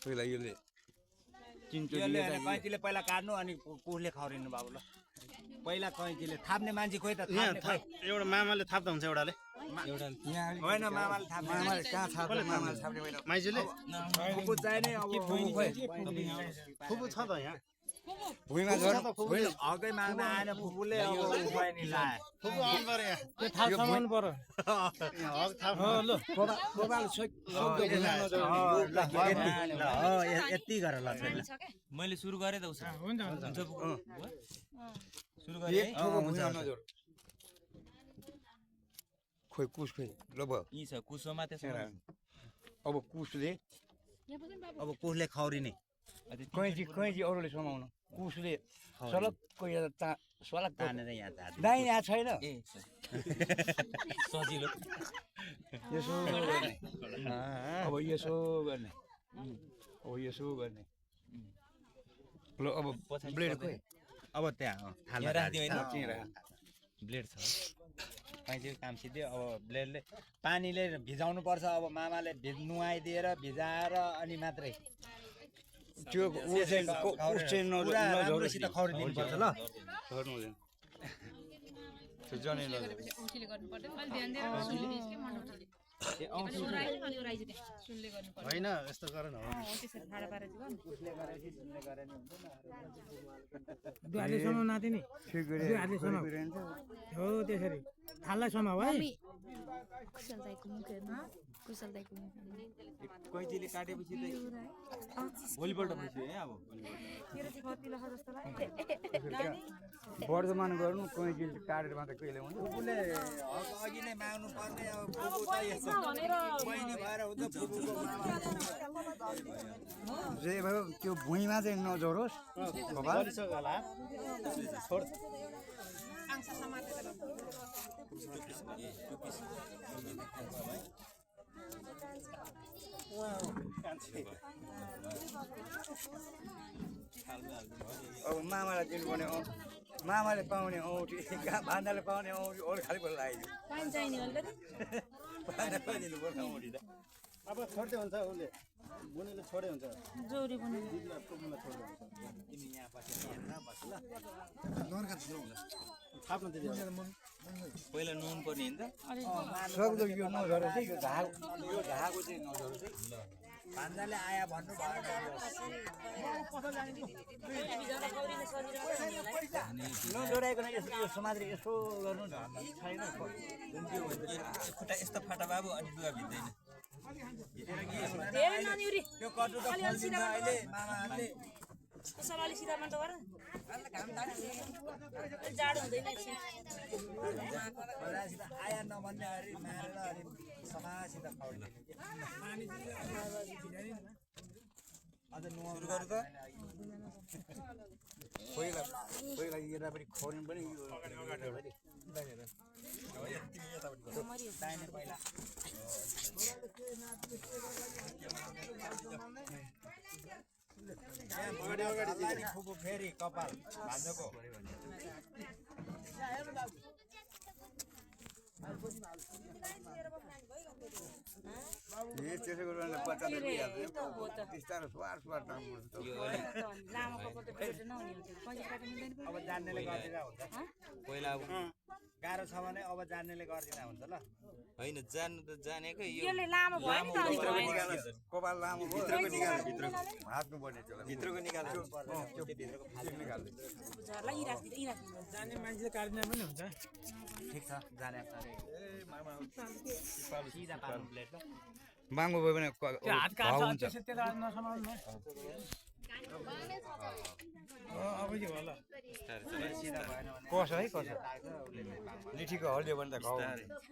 पहिला यसले कैँचीले पहिला काट्नु अनि कुसले खौरिनु बाबु ल पहिला कैँचीले थाप्ने मान्छे खोइ त एउटा मामाले थाप्दा हुन्छ एउटाले होइन मामाले थाप्ने मामाले कहाँ थाप्ने मामाले थाप्ने होइन माइजूले फुपू चाहिने अब फुपू छ त यहाँ भुइँमा झर होइन हकै माग्न आएन फुपूले अब उपाय नि लाए फुपू आउनु पर्यो यहाँ त्यो थाप सामान पर्यो हक थाप ल कोबाल यति गर ल मैले सुरु गरेँ त उसो हुन्छ हुन्छ सुरु गरेँ खोइ कुस खोइ ल भयो यी छ कुसोमा त्यसो अब कुसले अब कुसले खौरिने कैँची अरूले समाउनु कुसले सलक्क सलक्क तानेर यहाँ झार्छ दाइ यहाँ छैन ए सजिलो यसो गर्ने अब यसो गर्ने अब यसो गर्ने ल अब ब्लेड खोइ अब त्यहाँ थाल्न राखिदियो होइन ब्लेड छ कैँचीको काम सिद्धि अब ब्लेडले पानीले भिजाउनु पर्छ अब मामाले नुहाइदिएर भिजाएर अनि मात्रै त्यो पुरा राम्रोसित खौरिदिनु पर्छ ल झर्नु हुँदैन त्यो जनै नजर होइन यस्तो गर न दुहाले समाउ नातिनी दुहाले समाउ हो त्यसरी थाललाई समाउ है कैँचीले काटेपछि भोलिपल्ट बस्यो है अब वर्धमान गर्नु कैँची काटेर मात्र कहिले हुन्छ फुपूले अघि नै माग्नु पर्ने अब फुपू त यस्तो बहिनी भएर हुन्छ फुपूको जे भयो त्यो भुइँमा चाहिँ नझरोस् अब मामालाई दिनुपर्ने मामाले पाउने औँठी भान्दाले पाउने औँठी अरू खालि बोल्न आइदियो दिनुपर्छ औँठी त अब छोड्दै हुन्छ उसले बुनेले छोडे हुन्छ जोरी पनि तिमी यहाँ बसेर हेरेर बस ल थाप्नु दिदी पहिला नुहाउनु पर्ने नि त सक्दो यो नझरोस् है यो धागो चाहिँ नझरोस् है भान्जाले आया भन्नु भएन नडराइकन यो समाजले यसो गर्नु छैन खुट्टा यस्तो फाटा बाबु अनि लुगा भिज्दैन त्यो कटु त खोल्दिन्छ अहिले मामाहरूले जाडो हुँदैन खोलासित आया नभन्ने अरे मारेर अनि समाजसित खौरिने अझ नुहाउनु गर्नु त पहिला पनि खौरिनु पनि दाहिने पहिला फुपू फेरि कपाल भान्जोको त्यसो गरेर बच्चाले बिस्तारो स्वार स्वार अब जान्नेले गरिदिँदा हुन्छ पहिला अब गाह्रो छ भने अब जान्नेले गरिदिँदा हुन्छ ल होइन जान्नु त जानेकै यो लामो भयो नि त कपाल लामो भित्रको निकाल्नु भित्रको हात्नु पर्ने त्यसलाई भित्रको निकाल्नु जाने मान्छेले काट्ने पनि हुन्छ ठिक छ जाने सिधा पार्नु प्लेट ल बाङ्गो भयो भने त्यो हात काट्छ त्यसै त्यसलाई नसमाउनु अब के भयो ल सिधा भएन भने कस है कस लिठीको हल्दियो भने त घाउ हुन्छ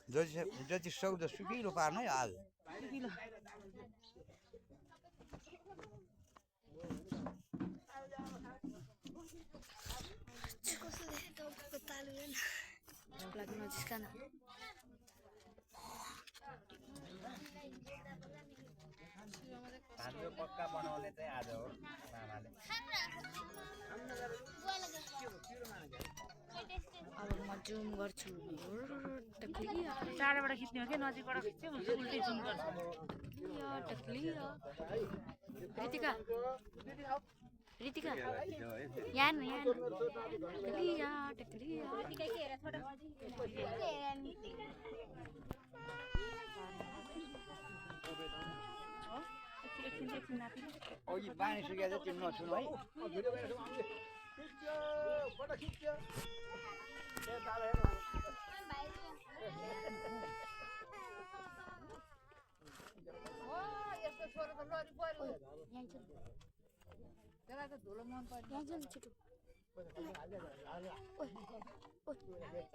जति सक्दो सुकिलो पार्नु है आज हाम्रो पक्का बनाउने चाहिँ आज हो मामाले अब म जुम गर्छु टाढाबाट खिच्ने हो कि नजिकबाट खिच्यो म उल्टै जुम गर्छु रितिका रितिका यहाँ अघि पानी सुकेर चाहिँ तिमी नछुनु है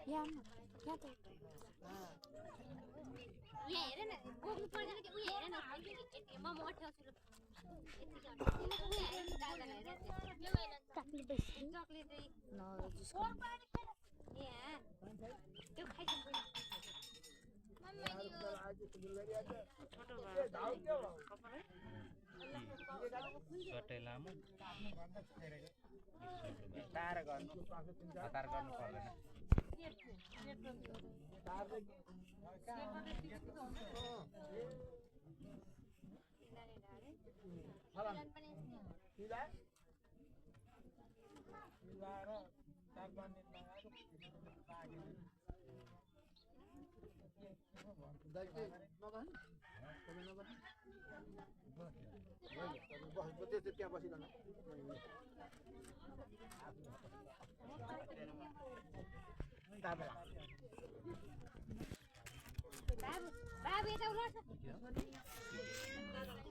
यहाँ हेर न बोक्नु पर्दैन कि उयो हेर न म अठ्याउँछु चक्लेट त्यो खाइदिनु छोटै लामो तार गर्नु हतार गर्नु पर्दैन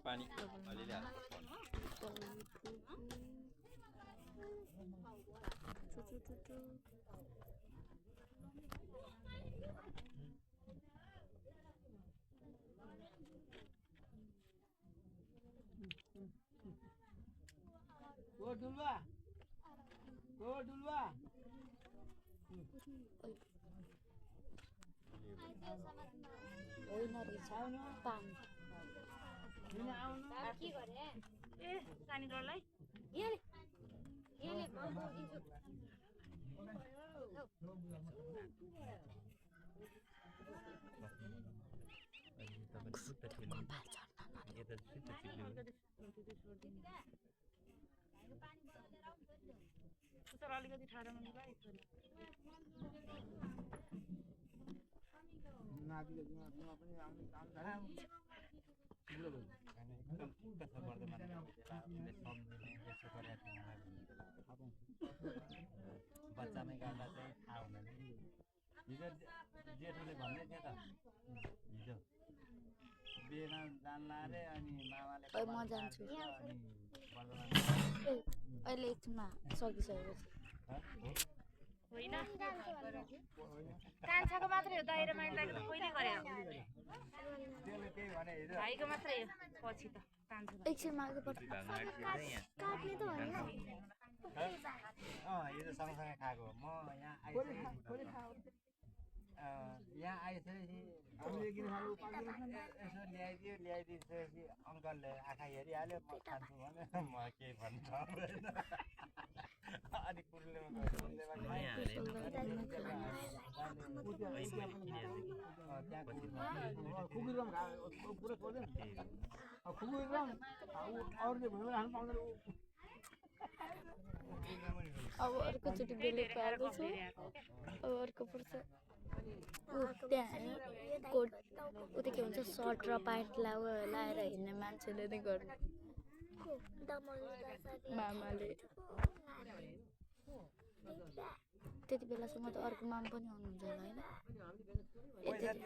पानी अलिअलि हाल्नु के गरे ए सानी डरलाई यहाँले दिन्छु अलिकति ठाडोमा मिलाइ बच्चामै गर्दा चाहिँ थाहा हुँदैन हिजो जेठोले भन्दै थियो त हिजो बिहेमा जान्ला अरे अनि मामाले म जान्छु अनि अहिले एकछिनमा सकिसकेपछि होइन कान्छाको मात्रै हो दाहिरो माइलाको त कहिले गरे त्यसले त्यही भने हिजो भाइको मात्रै हो पछि त कान्छा एकछिनमा आएको पर्छ काट्ने त होइन हिजो सँगसँगै खाएको म यहाँ यहाँ आइसकेपछि यसो ल्याइदिएपछि अङ्कलले आँखा हेरिहाल्यो म खान्छु भने म केही भन्नु सक्दैन अनि अब अर्कोचोटि बेलुका आएको छु अब अर्को पर्छ त्यहाँ कोट उता के भन्छ सर्ट र प्यान्ट लाएर हिँड्ने मान्छेले नै गर्नु मामाले त्यति बेलासम्म त अर्को मामा पनि आउनुहुन्छ होला होइन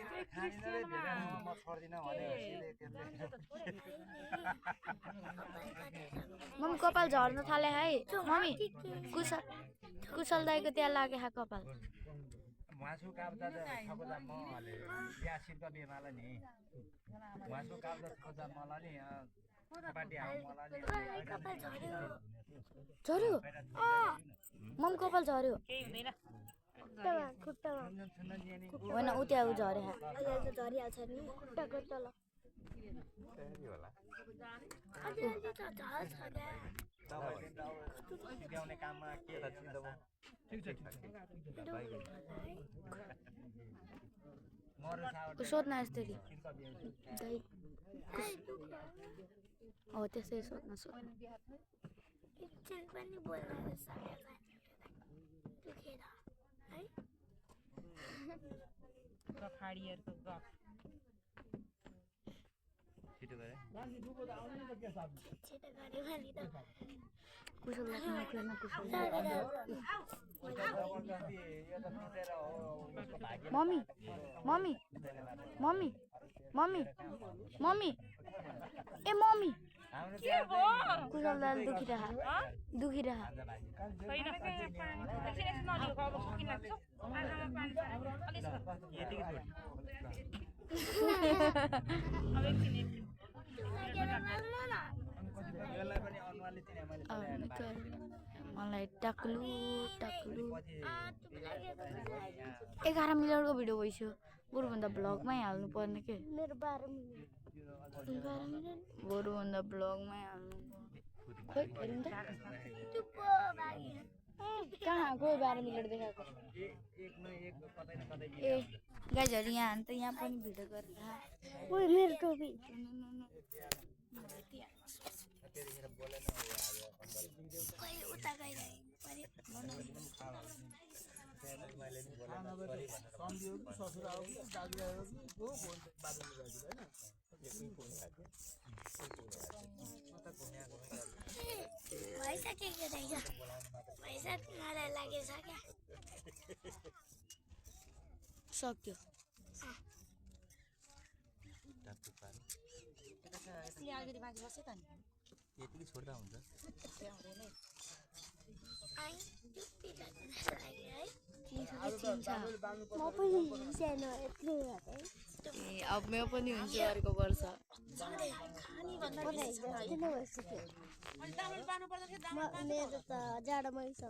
मम्मी कपाल झर्न थाले है मम्मी कुशल दाईको त्यहाँ लागे कपाल मासु काप्दा त ठगोदा म हले या सिर्क बेमाला नि मासु काप्दा ठगोदा मलाई नि पार्टी आउ मलाई झऱ्यो मम कपाल झऱ्यो होइन उ त्यहाँ उ झऱ्यो झरिहाल्छ नि खुट्टाको तल सिकाउने काममा के सोध्न यस्तरी हो त्यसै सोध्न mummy mummy mummy mummy mummy ए मम्मी कुशल दाल दुखिरह मलाई टाक्लु 11 मिनटको भिडियो भइसक्यो बरुभन्दा भ्लगमै हाल्नु पर्ने के मेरो 12 मिनट बरुभन्दा भ्लगमै हाल्नु खोइ हेरौँ त कहाँ गयो 12 मिनट देखाएको ए गाइजहरु यहाँ त यहाँ पनि भिडियो गरेर ओइ मेरो टोपी खोइ उता सक्यो यतिकै छोड्दा हुन्छ अब मेरो पनि हुन्छ अर्को वर्ष मेरो त जाडो महिना